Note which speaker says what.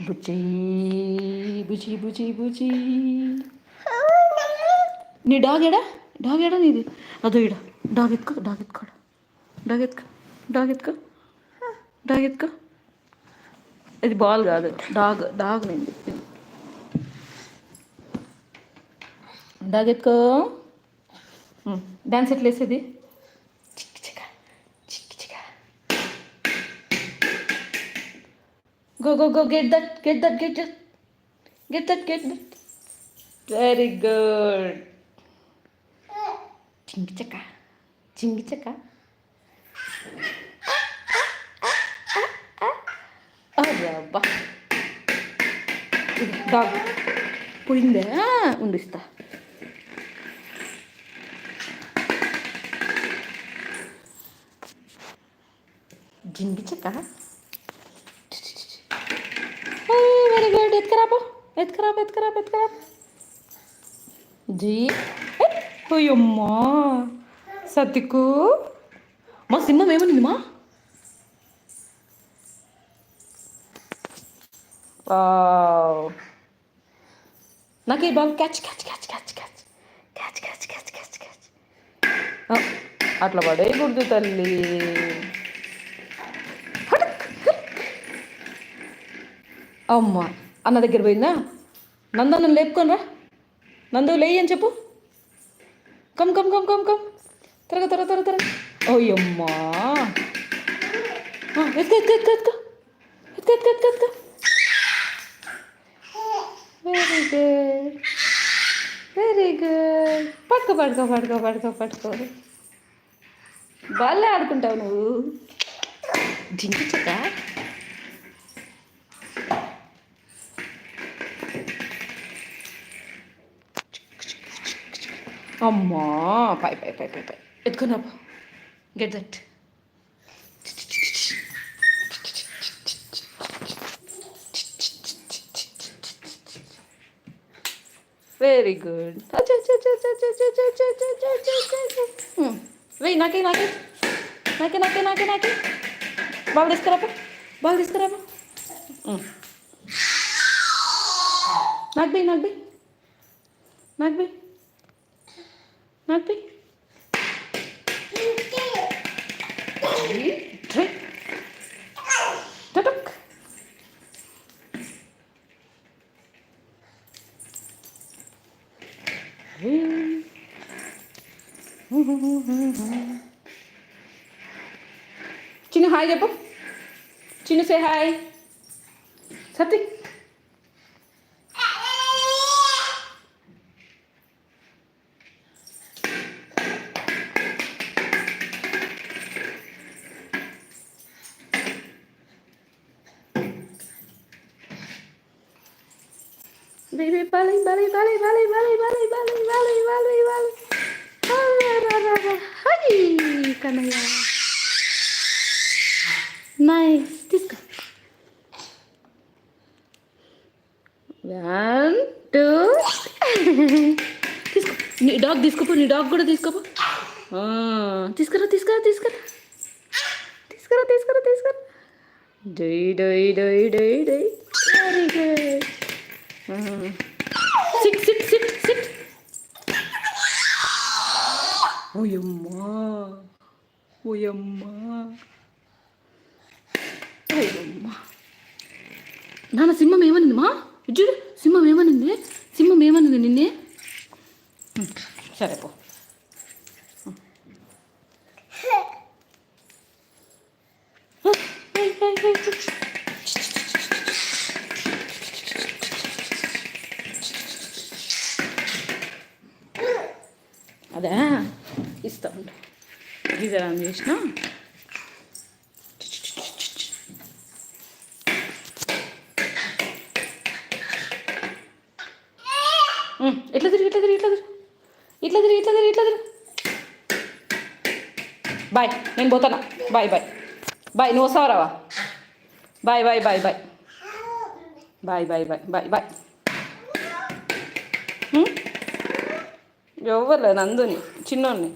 Speaker 1: బుజ్జి బుజ్జి బుజ్జి బుజ్జి. నీ డాగ్ ఏడా నీది? అదో ఇడ డాగ్ ఎత్తుకో, డాగ్ ఎత్తుకో, డాగ్ ఎత్తుకో, డాగ్ ఎత్తుకో, డాగ్ ఎత్తుకో. ఇది బాల్ కాదు, డాగ్ నేను చెప్పింది. డాగ్ ఎత్తుకో. డాన్స్ ఎట్లా వేసేది? Go, go, go, get that. Very good. Chingy chaka. Arraba. Dog. పోయిందే ఉండిస్తా. జింగి చక్క. Very good. ఎత్తుకరా. జీ అయ్యమ్మా సతికు. మా సింహం ఏమనింది మా? నాకు ఈ బాల్ క్యాచ్. అట్లా పడేయకూడదు తల్లి. అమ్మా అన్న దగ్గర పోయిందా? నందన్న లేపుకొని రా. నందు లేయి అని చెప్పు. కమ్ త్వరగా. ఓయమ్మా ఎత్తుకో. Very good. పట్టుకో. బాగా ఆడుకుంటావు నువ్వు. జింకి చెక్క. అమ్మా పై ఎత్తుకున్నా. Get that. Very good. వెయ్యి నాకే. బాల్ తీసుకురాపా. నాకు బై. చిన్న హాయ్ చెప్పు. చిన్న సే హాయ్. సత్తి baby bali hai kanaya nice. తీసుకో. 1 2 తీసుకో. నీ డాగ్ తీసుకోపో. నీ డాగ్ కూడా తీసుకోపో. తీసుకురా. డై వెరీ గుడ్. సిట్. ఓయమ్మా నాన్న సింహం ఏమనింది మా? చూడు సింహం ఏమనింది నిన్నే? సరే పో. అదే ఇస్తా ఉండు. గీజర్ ఆన్ చేసిన. ఇట్లా తిరిగి బాయ్. నేను పోతానా? బాయ్. నువ్వు వస్తావా రావా? బాయ్. ఎవ్వరు నందుని చిన్నోడిని